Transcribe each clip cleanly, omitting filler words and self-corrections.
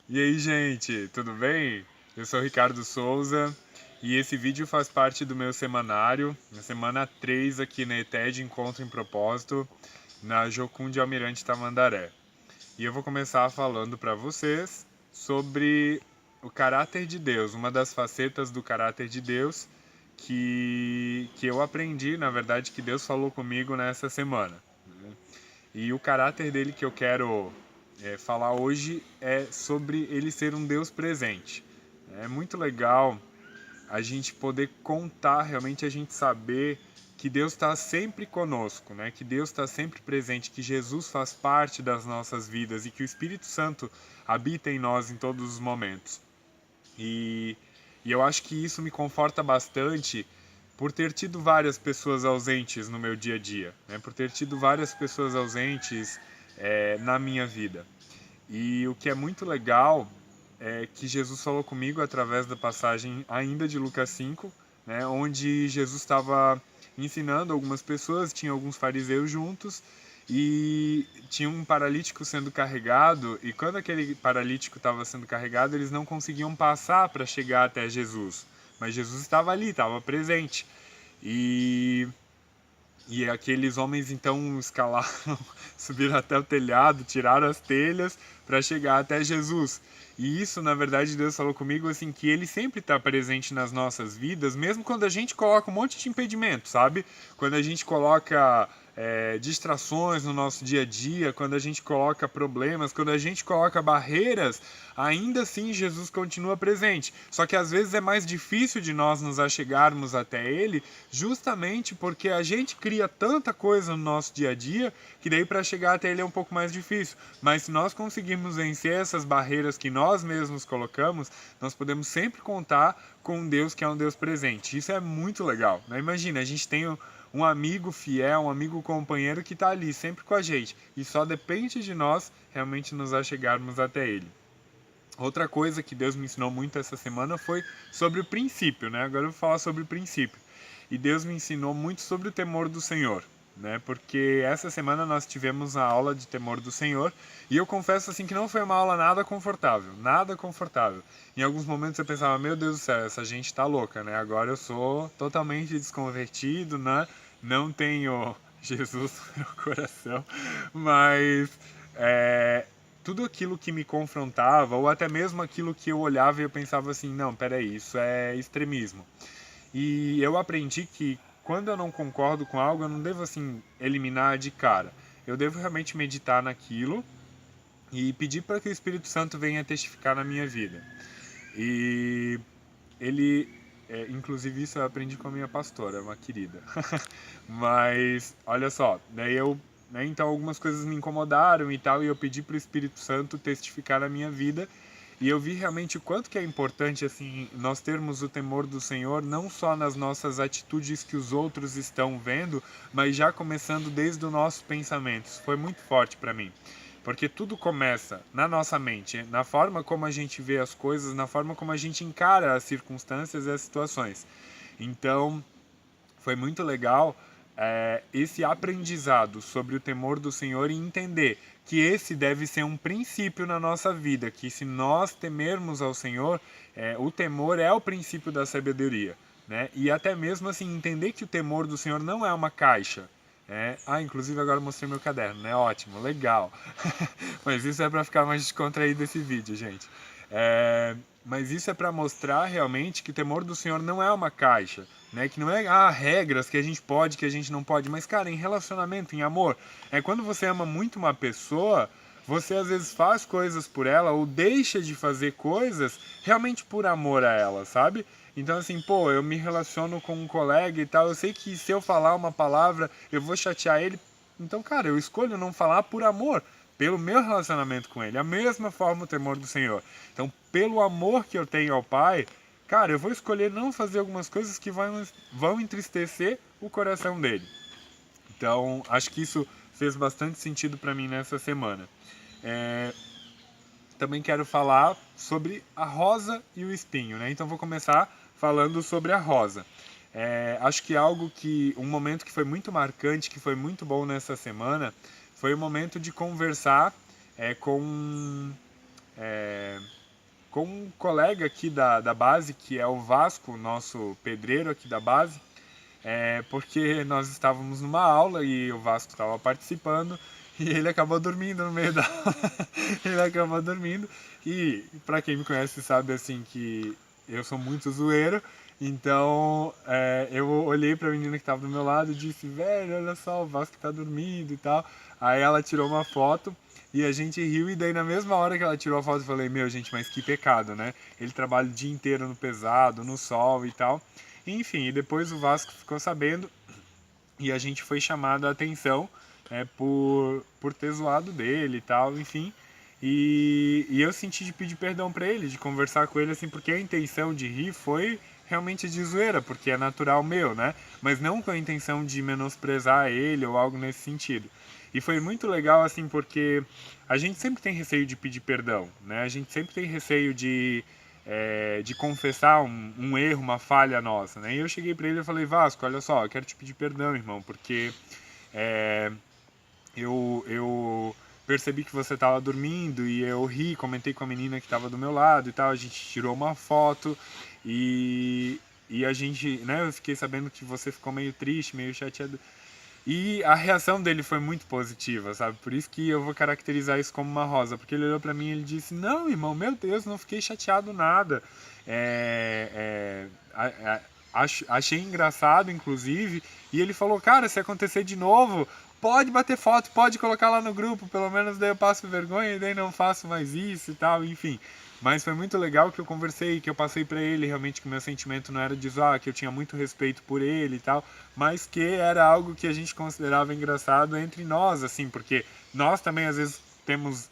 E aí, gente, tudo bem? Eu sou Ricardo Souza e esse vídeo faz parte do meu semanário, na semana 3 aqui na ETED Encontro em Propósito, na Jocum de Almirante Tamandaré. E eu vou começar falando para vocês sobre o caráter de Deus, uma das facetas do caráter de Deus que eu aprendi, na verdade, que Deus falou comigo nessa semana. E o caráter dele que eu quero falar hoje é sobre ele ser um Deus presente. É muito legal a gente poder contar, realmente a gente saber que Deus está sempre conosco, né? Que Deus está sempre presente, que Jesus faz parte das nossas vidas e que o Espírito Santo habita em nós em todos os momentos. E, e eu acho que isso me conforta bastante por ter tido várias pessoas ausentes no meu dia a dia, né? Por ter tido várias pessoas ausentes na minha vida. E o que é muito legal é que Jesus falou comigo através da passagem ainda de Lucas 5, né, onde Jesus estava ensinando algumas pessoas, tinha alguns fariseus juntos e tinha um paralítico sendo carregado, e quando aquele paralítico estava sendo carregado, eles não conseguiam passar para chegar até Jesus, mas Jesus estava ali, estava presente. E e aqueles homens então escalaram, subiram até o telhado, tiraram as telhas para chegar até Jesus. E isso, na verdade, Deus falou comigo assim que Ele sempre está presente nas nossas vidas, mesmo quando a gente coloca um monte de impedimento, sabe? Quando a gente coloca distrações no nosso dia a dia, quando a gente coloca problemas, quando a gente coloca barreiras, ainda assim Jesus continua presente. Só que às vezes é mais difícil de nós nos achegarmos até Ele, justamente porque a gente cria tanta coisa no nosso dia a dia que daí para chegar até Ele é um pouco mais difícil. Mas se nós conseguirmos vencer essas barreiras que nós mesmos colocamos, nós podemos sempre contar com um Deus que é um Deus presente. Isso é muito legal, né? Imagina, a gente tem um amigo fiel, um amigo companheiro que está ali sempre com a gente e só depende de nós realmente nos achegarmos até Ele. Outra coisa que Deus me ensinou muito essa semana foi sobre o princípio, né? Agora eu vou falar sobre o princípio. E Deus me ensinou muito sobre o temor do Senhor, né? Porque essa semana nós tivemos a aula de temor do Senhor e eu confesso assim que não foi uma aula nada confortável, nada confortável. Em alguns momentos eu pensava, meu Deus do céu, essa gente tá louca, né? Agora eu sou totalmente desconvertido, né? Não tenho Jesus no meu coração, mas é, tudo aquilo que me confrontava, ou até mesmo aquilo que eu olhava e eu pensava assim, não, peraí, isso é extremismo. E eu aprendi que quando eu não concordo com algo, eu não devo assim eliminar de cara. Eu devo realmente meditar naquilo e pedir para que o Espírito Santo venha testificar na minha vida. E ele, inclusive isso eu aprendi com a minha pastora, uma querida. Mas olha só, daí eu, né, então algumas coisas me incomodaram e tal, e eu pedi para o Espírito Santo testificar na minha vida. E eu vi realmente o quanto que é importante assim nós termos o temor do Senhor, não só nas nossas atitudes que os outros estão vendo, mas já começando desde o nosso pensamento. Isso foi muito forte para mim. Porque tudo começa na nossa mente, na forma como a gente vê as coisas, na forma como a gente encara as circunstâncias e as situações. Então, foi muito legal esse aprendizado sobre o temor do Senhor e entender que esse deve ser um princípio na nossa vida, que se nós temermos ao Senhor, o temor é o princípio da sabedoria, né? E até mesmo assim entender que o temor do Senhor não é uma caixa. Inclusive agora eu mostrei meu caderno, né? Ótimo, legal. Mas isso é para ficar mais descontraído esse vídeo, gente. É, mas isso é para mostrar realmente que o temor do Senhor não é uma caixa, né? Que não é regras que a gente pode, que a gente não pode, mas cara, em relacionamento, em amor, é quando você ama muito uma pessoa, você às vezes faz coisas por ela ou deixa de fazer coisas realmente por amor a ela, sabe? Então assim, pô, eu me relaciono com um colega e tal, eu sei que se eu falar uma palavra, eu vou chatear ele. Então, cara, eu escolho não falar por amor, pelo meu relacionamento com ele. A mesma forma o temor do Senhor. Então, pelo amor que eu tenho ao Pai, cara, eu vou escolher não fazer algumas coisas que vão entristecer o coração dele. Então, acho que isso fez bastante sentido para mim nessa semana. É, também quero falar sobre a rosa e o espinho, né? Então, vou começar falando sobre a rosa. Acho que um momento que foi muito marcante, que foi muito bom nessa semana, foi o momento de conversar com com um colega aqui da base, que é o Vasco, nosso pedreiro aqui da base, porque nós estávamos numa aula e o Vasco estava participando e ele acabou dormindo no meio da aula. Ele acabou dormindo e, pra quem me conhece, sabe assim que eu sou muito zoeiro. Então eu olhei pra menina que estava do meu lado e disse: velho, olha só, o Vasco tá dormindo e tal. Aí ela tirou uma foto e a gente riu, e daí na mesma hora que ela tirou a foto eu falei: meu, gente, mas que pecado, né? Ele trabalha o dia inteiro no pesado, no sol e tal. Enfim, e depois o Vasco ficou sabendo e a gente foi chamado a atenção por ter zoado dele e tal, enfim. E eu senti de pedir perdão pra ele, de conversar com ele, assim, porque a intenção de rir foi realmente de zoeira, porque é natural meu, né? Mas não com a intenção de menosprezar ele ou algo nesse sentido. E foi muito legal, assim, porque a gente sempre tem receio de pedir perdão, né? A gente sempre tem receio de confessar um erro, uma falha nossa, né? E eu cheguei para ele e falei: Vasco, olha só, eu quero te pedir perdão, irmão, porque é, eu percebi que você estava dormindo e eu ri, comentei com a menina que estava do meu lado e tal, a gente tirou uma foto e a gente, né, eu fiquei sabendo que você ficou meio triste, meio chateado. E a reação dele foi muito positiva, sabe? Por isso que eu vou caracterizar isso como uma rosa. Porque ele olhou pra mim e ele disse: não, irmão, meu Deus, não fiquei chateado nada. Achei engraçado, inclusive. E ele falou: cara, se acontecer de novo, pode bater foto, pode colocar lá no grupo. Pelo menos daí eu passo vergonha e daí não faço mais isso e tal, enfim. Mas foi muito legal que eu conversei, que eu passei pra ele realmente que o meu sentimento não era de zoar, que eu tinha muito respeito por ele e tal, mas que era algo que a gente considerava engraçado entre nós, assim, porque nós também às vezes temos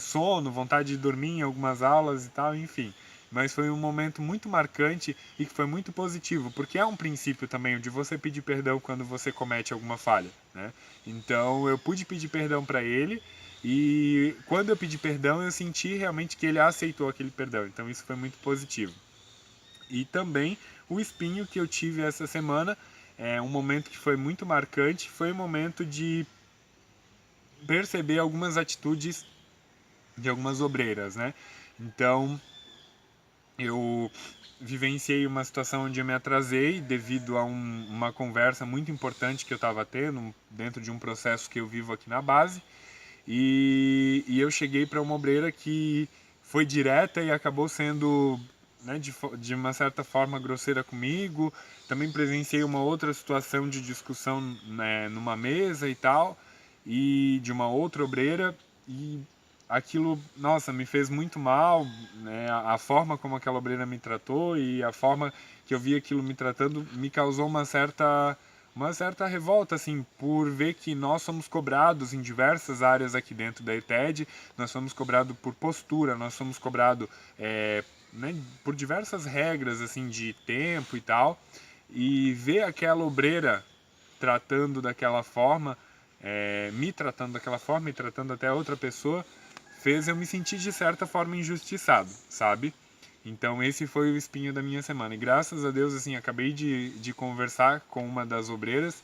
sono, vontade de dormir em algumas aulas e tal, enfim. Mas foi um momento muito marcante e que foi muito positivo, porque é um princípio também de você pedir perdão quando você comete alguma falha, né? Então eu pude pedir perdão para ele e quando eu pedi perdão eu senti realmente que ele aceitou aquele perdão, então isso foi muito positivo. E também o espinho que eu tive essa semana, um momento que foi muito marcante, foi o momento de perceber algumas atitudes de algumas obreiras, né? Então, eu vivenciei uma situação onde eu me atrasei devido a uma conversa muito importante que eu estava tendo dentro de um processo que eu vivo aqui na base. E eu cheguei para uma obreira que foi direta e acabou sendo, né, de uma certa forma grosseira comigo. Também presenciei uma outra situação de discussão, né, numa mesa e tal, e de uma outra obreira, e aquilo, nossa, me fez muito mal, né? A forma como aquela obreira me tratou e a forma que eu vi aquilo me tratando me causou uma certa revolta, assim, por ver que nós somos cobrados em diversas áreas aqui dentro da ETED, nós somos cobrados por postura, nós somos cobrados né, por diversas regras, assim, de tempo e tal, e ver aquela obreira tratando daquela forma, me tratando daquela forma e tratando até outra pessoa, fez eu me sentir de certa forma injustiçado, sabe? Então esse foi o espinho da minha semana. E graças a Deus, assim, acabei de conversar com uma das obreiras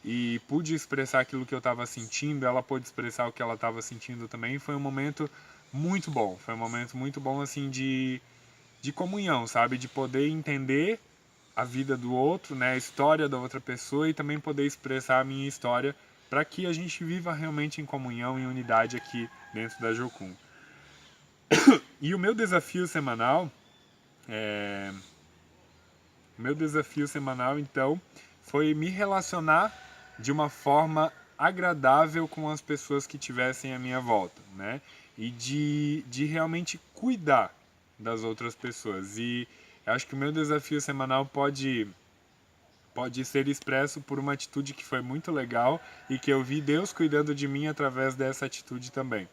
e pude expressar aquilo que eu estava sentindo, ela pôde expressar o que ela estava sentindo também. Foi um momento muito bom, foi um momento muito bom, assim, de comunhão, sabe? De poder entender a vida do outro, né? A história da outra pessoa e também poder expressar a minha história para que a gente viva realmente em comunhão e unidade aqui dentro da Jocum. E o meu desafio semanal é, o meu desafio semanal, então, foi me relacionar de uma forma agradável com as pessoas que tivessem à minha volta, né? E de realmente cuidar das outras pessoas. E acho que o meu desafio semanal pode ser expresso por uma atitude que foi muito legal e que eu vi Deus cuidando de mim através dessa atitude também.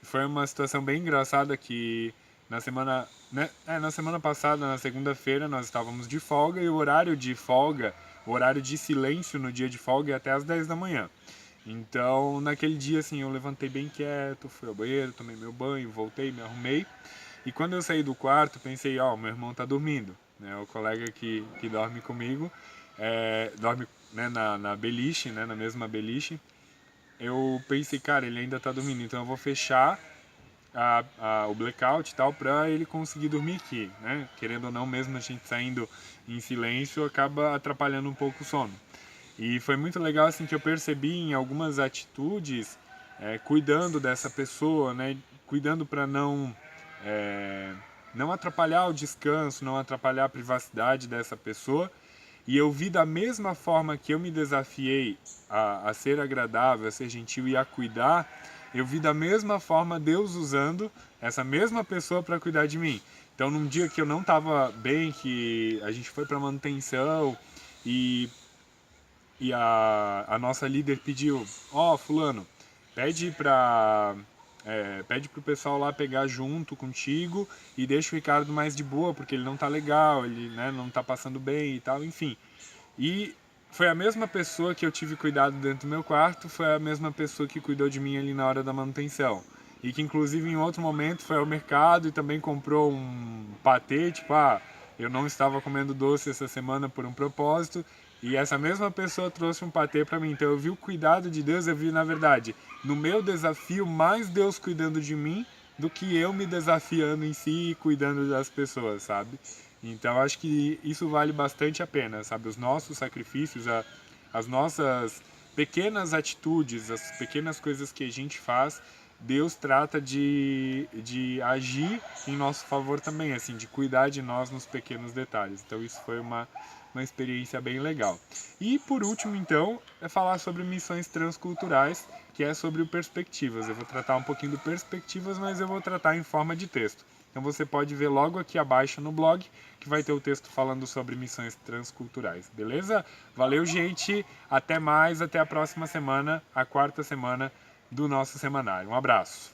Foi uma situação bem engraçada que na semana, né, na semana passada, na segunda-feira, nós estávamos de folga e o horário de folga, o horário de silêncio no dia de folga é até às 10 da manhã. Então, naquele dia, assim, eu levantei bem quieto, fui ao banheiro, tomei meu banho, voltei, me arrumei. E quando eu saí do quarto, pensei, meu irmão tá dormindo, né? O colega que dorme comigo, dorme, né, na beliche, né, na mesma beliche. Eu pensei, cara, ele ainda tá dormindo, então eu vou fechar o blackout e tal, para ele conseguir dormir aqui, né? Querendo ou não, mesmo a gente saindo em silêncio, acaba atrapalhando um pouco o sono. E foi muito legal assim que eu percebi em algumas atitudes, cuidando dessa pessoa, né? Cuidando para não atrapalhar o descanso, não atrapalhar a privacidade dessa pessoa. E eu vi da mesma forma que eu me desafiei a ser agradável, a ser gentil e a cuidar, eu vi da mesma forma Deus usando essa mesma pessoa para cuidar de mim. Então, num dia que eu não estava bem, que a gente foi para manutenção e a nossa líder pediu, fulano, pede pro pessoal lá pegar junto contigo e deixa o Ricardo mais de boa, porque ele não tá legal, ele, né, não tá passando bem e tal, enfim. E foi a mesma pessoa que eu tive cuidado dentro do meu quarto, foi a mesma pessoa que cuidou de mim ali na hora da manutenção. E que inclusive em outro momento foi ao mercado e também comprou um patê, tipo, eu não estava comendo doce essa semana por um propósito, e essa mesma pessoa trouxe um patê para mim. Então eu vi o cuidado de Deus, eu vi na verdade, no meu desafio, mais Deus cuidando de mim do que eu me desafiando em si e cuidando das pessoas, sabe? Então acho que isso vale bastante a pena, sabe? Os nossos sacrifícios, as nossas pequenas atitudes, as pequenas coisas que a gente faz, Deus trata de agir em nosso favor também, assim, de cuidar de nós nos pequenos detalhes. Então isso foi uma experiência bem legal. E por último, então, é falar sobre missões transculturais, que é sobre o Perspectivas. Eu vou tratar um pouquinho do Perspectivas, mas eu vou tratar em forma de texto. Então você pode ver logo aqui abaixo no blog, que vai ter o texto falando sobre missões transculturais, beleza? Valeu, gente, até mais, até a próxima semana, a quarta semana do nosso semanário. Um abraço.